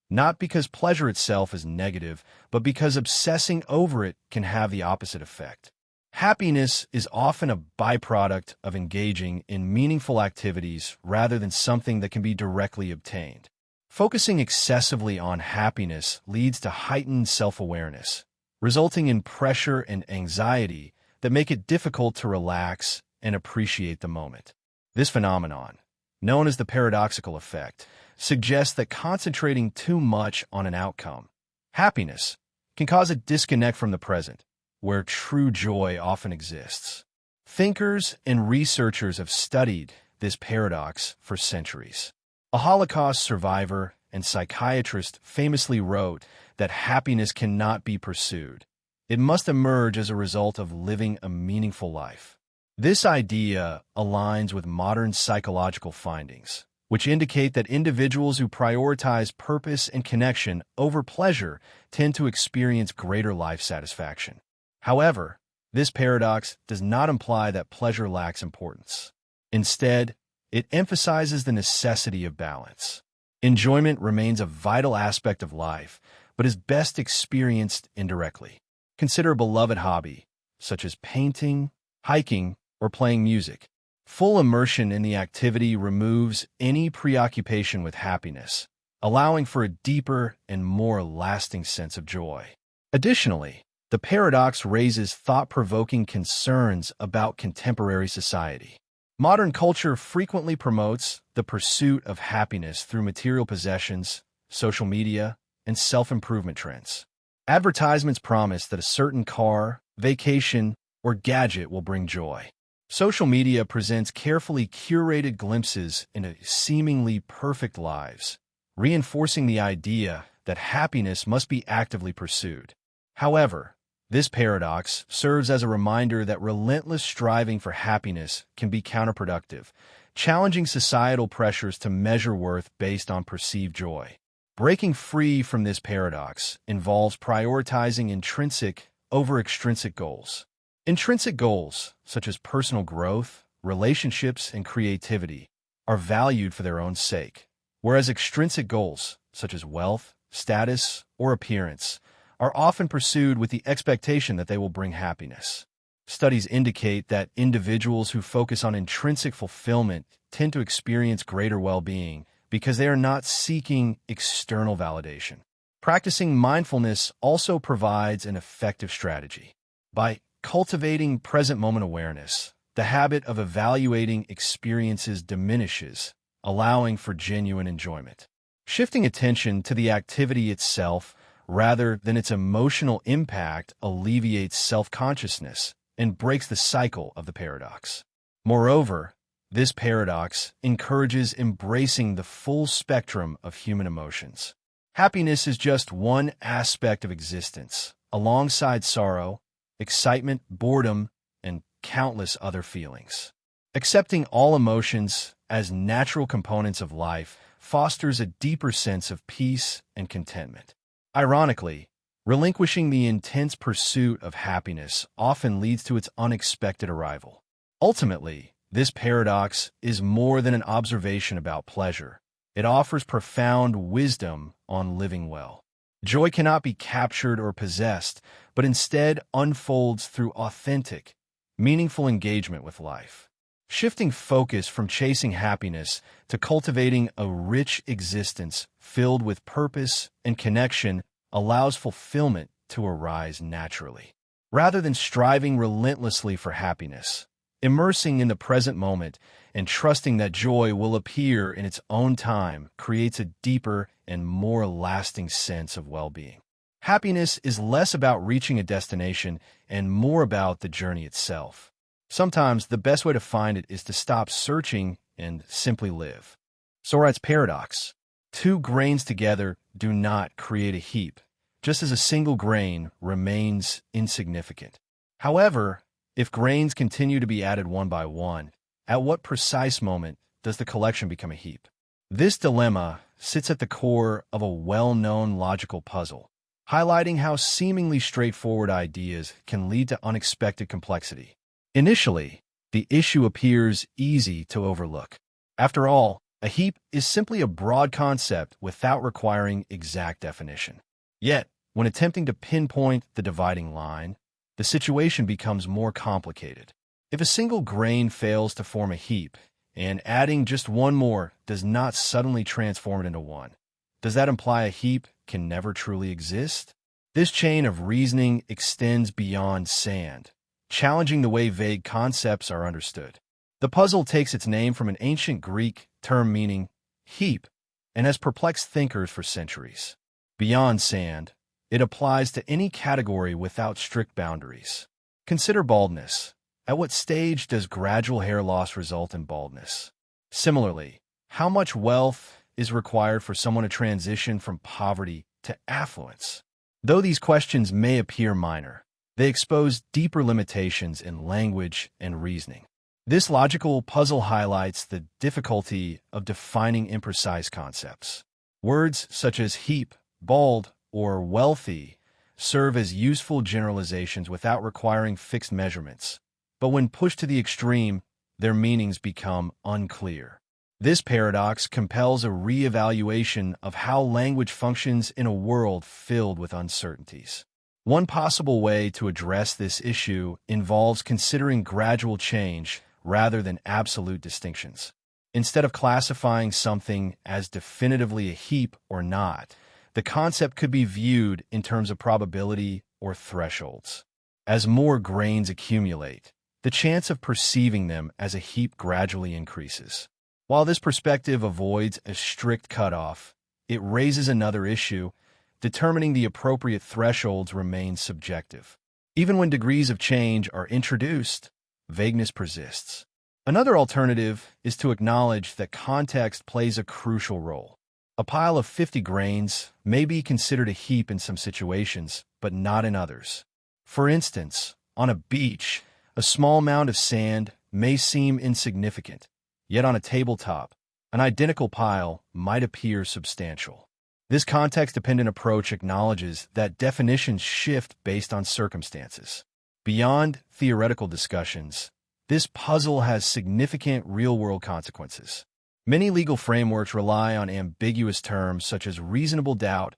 not because pleasure itself is negative, but because obsessing over it can have the opposite effect. Happiness is often a byproduct of engaging in meaningful activities rather than something that can be directly obtained. Focusing excessively on happiness leads to heightened self-awareness, resulting in pressure and anxiety that make it difficult to relax and appreciate the moment. This phenomenon, known as the paradoxical effect, suggests that concentrating too much on an outcome, happiness, can cause a disconnect from the present, where true joy often exists. Thinkers and researchers have studied this paradox for centuries. A Holocaust survivor and psychiatrist famously wrote that happiness cannot be pursued. It must emerge as a result of living a meaningful life. This idea aligns with modern psychological findings, which indicate that individuals who prioritize purpose and connection over pleasure tend to experience greater life satisfaction. However, this paradox does not imply that pleasure lacks importance. Instead, it emphasizes the necessity of balance. Enjoyment remains a vital aspect of life, but is best experienced indirectly. Consider a beloved hobby, such as painting, hiking, or playing music. Full immersion in the activity removes any preoccupation with happiness, allowing for a deeper and more lasting sense of joy. Additionally, the paradox raises thought-provoking concerns about contemporary society. Modern culture frequently promotes the pursuit of happiness through material possessions, social media, and self-improvement trends. Advertisements promise that a certain car, vacation, or gadget will bring joy. Social media presents carefully curated glimpses into seemingly perfect lives, reinforcing the idea that happiness must be actively pursued. However, this paradox serves as a reminder that relentless striving for happiness can be counterproductive, challenging societal pressures to measure worth based on perceived joy. Breaking free from this paradox involves prioritizing intrinsic over extrinsic goals. Intrinsic goals, such as personal growth, relationships, and creativity, are valued for their own sake, whereas extrinsic goals, such as wealth, status, or appearance, are often pursued with the expectation that they will bring happiness. Studies indicate that individuals who focus on intrinsic fulfillment tend to experience greater well-being because they are not seeking external validation. Practicing mindfulness also provides an effective strategy. By cultivating present moment awareness, the habit of evaluating experiences diminishes, allowing for genuine enjoyment. Shifting attention to the activity itself rather than its emotional impact alleviates self-consciousness and breaks the cycle of the paradox. Moreover, this paradox encourages embracing the full spectrum of human emotions. Happiness is just one aspect of existence, alongside sorrow, excitement, boredom, and countless other feelings. Accepting all emotions as natural components of life fosters a deeper sense of peace and contentment. Ironically, relinquishing the intense pursuit of happiness often leads to its unexpected arrival. Ultimately, this paradox is more than an observation about pleasure. It offers profound wisdom on living well. Joy cannot be captured or possessed, but instead unfolds through authentic, meaningful engagement with life. Shifting focus from chasing happiness to cultivating a rich existence filled with purpose and connection allows fulfillment to arise naturally. Rather than striving relentlessly for happiness, immersing in the present moment and trusting that joy will appear in its own time creates a deeper and more lasting sense of well-being. Happiness is less about reaching a destination and more about the journey itself. Sometimes the best way to find it is to stop searching and simply live. So writes Paradox. Two grains together do not create a heap, just as a single grain remains insignificant. However, if grains continue to be added one by one, at what precise moment does the collection become a heap? This dilemma sits at the core of a well-known logical puzzle, highlighting how seemingly straightforward ideas can lead to unexpected complexity. Initially, the issue appears easy to overlook. After all, a heap is simply a broad concept without requiring exact definition. Yet, when attempting to pinpoint the dividing line, the situation becomes more complicated. If a single grain fails to form a heap, and adding just one more does not suddenly transform it into one, does that imply a heap can never truly exist? This chain of reasoning extends beyond sand, challenging the way vague concepts are understood. The puzzle takes its name from an ancient Greek term meaning heap and has perplexed thinkers for centuries. Beyond sand, it applies to any category without strict boundaries. Consider baldness. At what stage does gradual hair loss result in baldness? Similarly, how much wealth is required for someone to transition from poverty to affluence? Though these questions may appear minor, they expose deeper limitations in language and reasoning. This logical puzzle highlights the difficulty of defining imprecise concepts. Words such as heap, bald, or wealthy serve as useful generalizations without requiring fixed measurements, but when pushed to the extreme, their meanings become unclear. This paradox compels a reevaluation of how language functions in a world filled with uncertainties. One possible way to address this issue involves considering gradual change rather than absolute distinctions. Instead of classifying something as definitively a heap or not, the concept could be viewed in terms of probability or thresholds. As more grains accumulate, the chance of perceiving them as a heap gradually increases. While this perspective avoids a strict cutoff, it raises another issue. Determining the appropriate thresholds remains subjective. Even when degrees of change are introduced, vagueness persists. Another alternative is to acknowledge that context plays a crucial role. A pile of 50 grains may be considered a heap in some situations, but not in others. For instance, on a beach, a small mound of sand may seem insignificant, yet on a tabletop, an identical pile might appear substantial. This context-dependent approach acknowledges that definitions shift based on circumstances. Beyond theoretical discussions, this puzzle has significant real-world consequences. Many legal frameworks rely on ambiguous terms such as reasonable doubt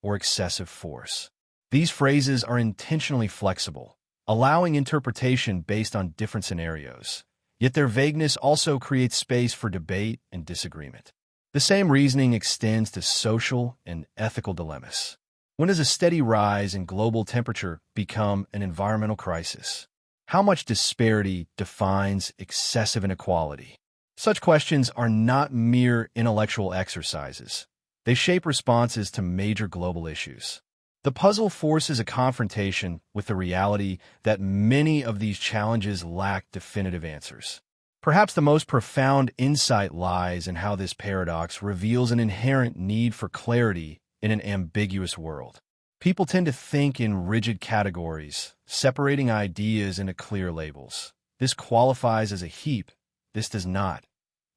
or excessive force. These phrases are intentionally flexible, allowing interpretation based on different scenarios. Yet their vagueness also creates space for debate and disagreement. The same reasoning extends to social and ethical dilemmas. When does a steady rise in global temperature become an environmental crisis? How much disparity defines excessive inequality? Such questions are not mere intellectual exercises. They shape responses to major global issues. The puzzle forces a confrontation with the reality that many of these challenges lack definitive answers. Perhaps the most profound insight lies in how this paradox reveals an inherent need for clarity in an ambiguous world. People tend to think in rigid categories, separating ideas into clear labels. This qualifies as a heap, this does not.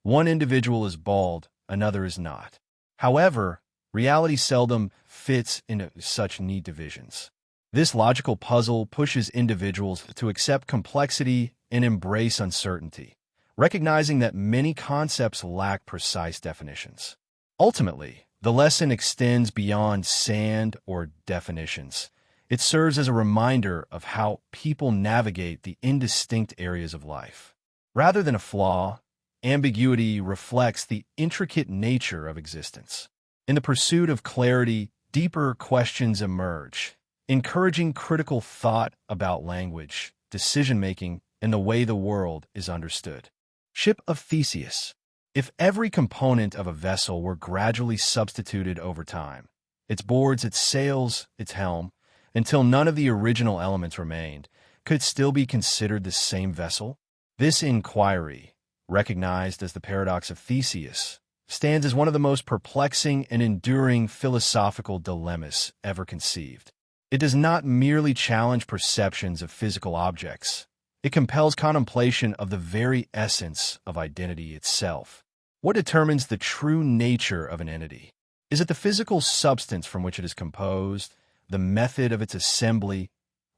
One individual is bald, another is not. However, reality seldom fits into such neat divisions. This logical puzzle pushes individuals to accept complexity and embrace uncertainty, recognizing that many concepts lack precise definitions. Ultimately, the lesson extends beyond sand or definitions. It serves as a reminder of how people navigate the indistinct areas of life. Rather than a flaw, ambiguity reflects the intricate nature of existence. In the pursuit of clarity, deeper questions emerge, encouraging critical thought about language, decision-making, and the way the world is understood. Ship of Theseus. If every component of a vessel were gradually substituted over time, its boards, its sails, its helm, until none of the original elements remained, could it still be considered the same vessel? This inquiry, recognized as the paradox of Theseus, stands as one of the most perplexing and enduring philosophical dilemmas ever conceived. It does not merely challenge perceptions of physical objects. It compels contemplation of the very essence of identity itself. What determines the true nature of an entity? Is it the physical substance from which it is composed, the method of its assembly,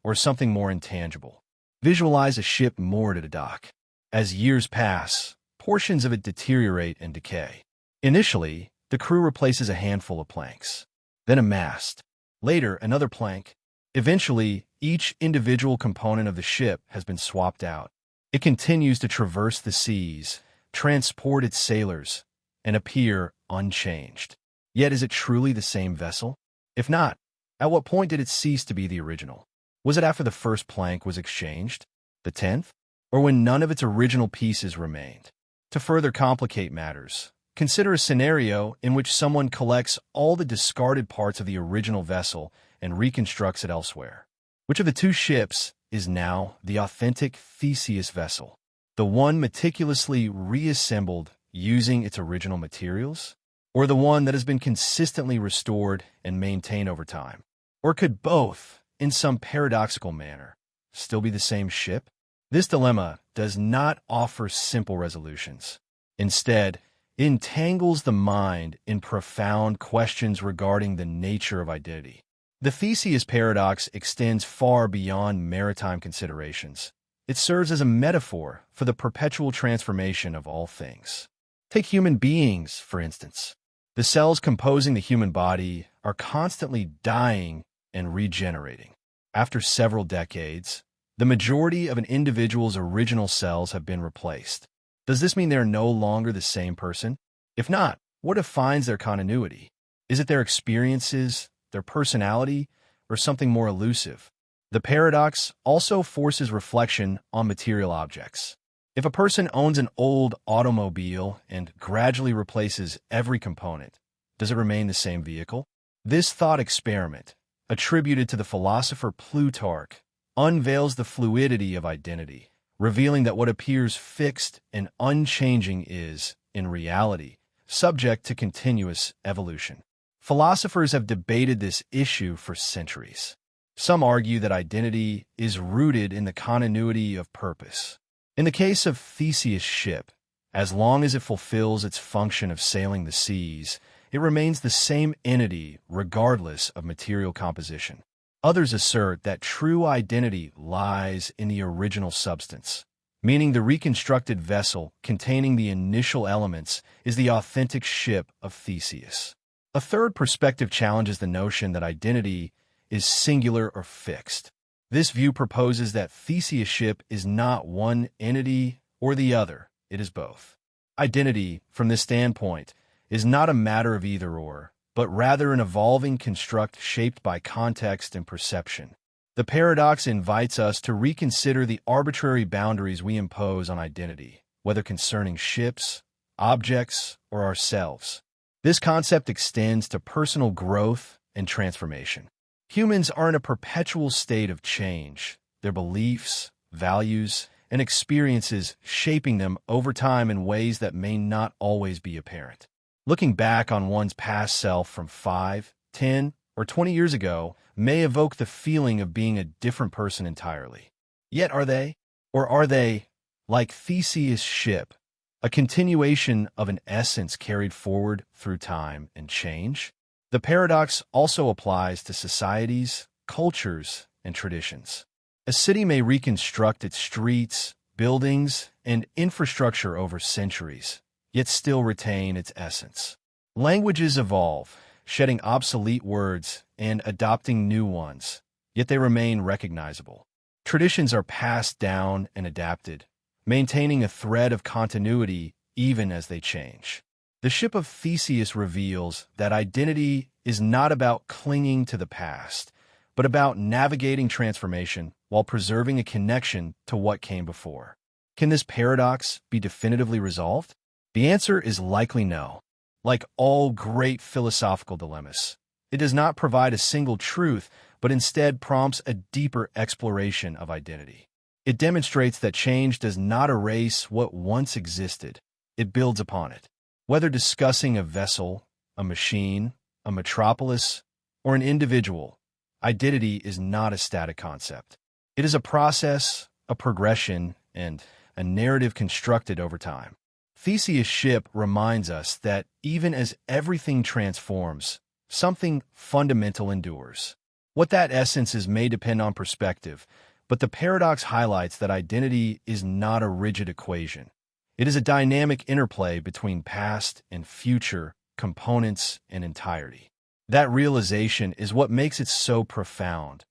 or something more intangible? Visualize a ship moored at a dock. As years pass, portions of it deteriorate and decay. Initially, the crew replaces a handful of planks, then a mast, later another plank. Eventually, each individual component of the ship has been swapped out. It continues to traverse the seas, transport its sailors, and appear unchanged. Yet is it truly the same vessel? If not, at what point did it cease to be the original? Was it after the first plank was exchanged, the 10th, or when none of its original pieces remained? To further complicate matters, consider a scenario in which someone collects all the discarded parts of the original vessel and reconstructs it elsewhere. Which of the two ships is now the authentic Theseus vessel? The one meticulously reassembled using its original materials? Or the one that has been consistently restored and maintained over time? Or could both, in some paradoxical manner, still be the same ship? This dilemma does not offer simple resolutions. Instead, it entangles the mind in profound questions regarding the nature of identity. The Theseus paradox extends far beyond maritime considerations. It serves as a metaphor for the perpetual transformation of all things. Take human beings, for instance. The cells composing the human body are constantly dying and regenerating. After several decades, the majority of an individual's original cells have been replaced. Does this mean they're no longer the same person? If not, what defines their continuity? Is it their experiences, their personality, or something more elusive? The paradox also forces reflection on material objects. If a person owns an old automobile and gradually replaces every component, does it remain the same vehicle? This thought experiment, attributed to the philosopher Plutarch, unveils the fluidity of identity, revealing that what appears fixed and unchanging is, in reality, subject to continuous evolution. Philosophers have debated this issue for centuries. Some argue that identity is rooted in the continuity of purpose. In the case of Theseus' ship, as long as it fulfills its function of sailing the seas, it remains the same entity regardless of material composition. Others assert that true identity lies in the original substance, meaning the reconstructed vessel containing the initial elements is the authentic ship of Theseus. A third perspective challenges the notion that identity is singular or fixed. This view proposes that Theseus' ship is not one entity or the other, it is both. Identity, from this standpoint, is not a matter of either-or, but rather an evolving construct shaped by context and perception. The paradox invites us to reconsider the arbitrary boundaries we impose on identity, whether concerning ships, objects, or ourselves. This concept extends to personal growth and transformation. Humans are in a perpetual state of change, their beliefs, values, and experiences shaping them over time in ways that may not always be apparent. Looking back on one's past self from 5, 10, or 20 years ago may evoke the feeling of being a different person entirely. Yet are they? Or are they, like Theseus' ship, a continuation of an essence carried forward through time and change? The paradox also applies to societies, cultures, and traditions. A city may reconstruct its streets, buildings, and infrastructure over centuries, yet still retain its essence. Languages evolve, shedding obsolete words and adopting new ones, yet they remain recognizable. Traditions are passed down and adapted, maintaining a thread of continuity even as they change. The ship of Theseus reveals that identity is not about clinging to the past, but about navigating transformation while preserving a connection to what came before. Can this paradox be definitively resolved? The answer is likely no. Like all great philosophical dilemmas, it does not provide a single truth, but instead prompts a deeper exploration of identity. It demonstrates that change does not erase what once existed, it builds upon it. Whether discussing a vessel, a machine, a metropolis, or an individual, identity is not a static concept. It is a process, a progression, and a narrative constructed over time. Theseus' ship reminds us that even as everything transforms, something fundamental endures. What that essence is may depend on perspective, but the paradox highlights that identity is not a rigid equation. It is a dynamic interplay between past and future, components and entirety. That realization is what makes it so profound,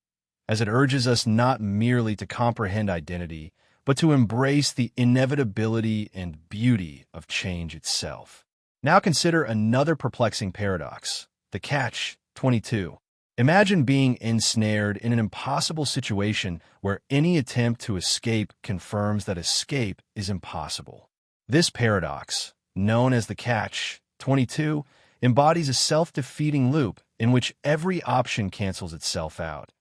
as it urges us not merely to comprehend identity, but to embrace the inevitability and beauty of change itself. Now consider another perplexing paradox, the catch-22. Imagine being ensnared in an impossible situation where any attempt to escape confirms that escape is impossible. This paradox, known as the catch-22, embodies a self-defeating loop in which every option cancels itself out,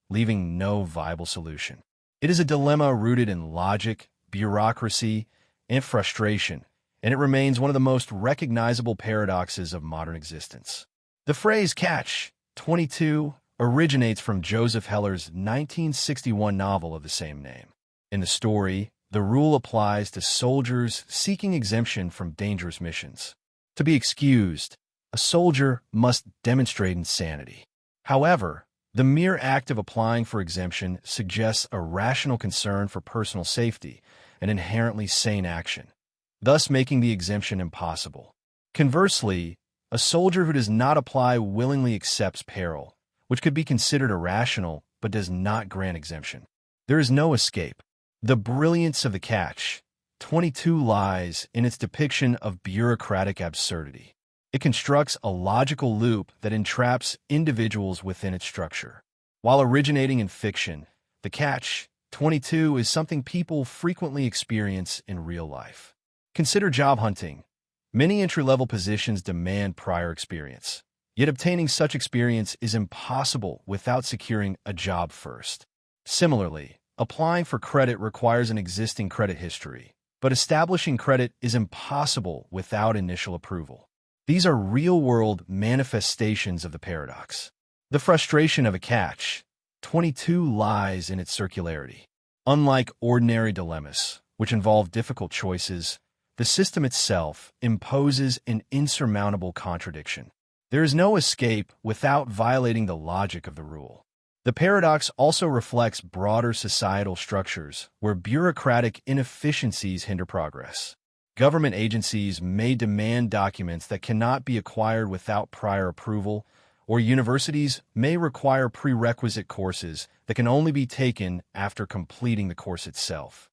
leaving no viable solution. It is a dilemma rooted in logic, bureaucracy, and frustration, and it remains one of the most recognizable paradoxes of modern existence. The phrase catch-22 originates from Joseph Heller's 1961 novel of the same name. In the story, the rule applies to soldiers seeking exemption from dangerous missions. To be excused, a soldier must demonstrate insanity. However, the mere act of applying for exemption suggests a rational concern for personal safety, an inherently sane action, thus making the exemption impossible. Conversely, a soldier who does not apply willingly accepts peril, which could be considered irrational but does not grant exemption. There is no escape. The brilliance of the catch-22 lies in its depiction of bureaucratic absurdity. It constructs a logical loop that entraps individuals within its structure. While originating in fiction, the catch-22 is something people frequently experience in real life. Consider job hunting. Many entry-level positions demand prior experience, yet obtaining such experience is impossible without securing a job first. Similarly, Applying for credit requires an existing credit history, but establishing credit is impossible without initial approval. These are real-world manifestations of the paradox. The frustration of a catch 22 lies in its circularity. Unlike ordinary dilemmas, which involve difficult choices, the system itself imposes an insurmountable contradiction. There is no escape without violating the logic of the rule. The paradox also reflects broader societal structures where bureaucratic inefficiencies hinder progress. Government agencies may demand documents that cannot be acquired without prior approval, or universities may require prerequisite courses that can only be taken after completing the course itself.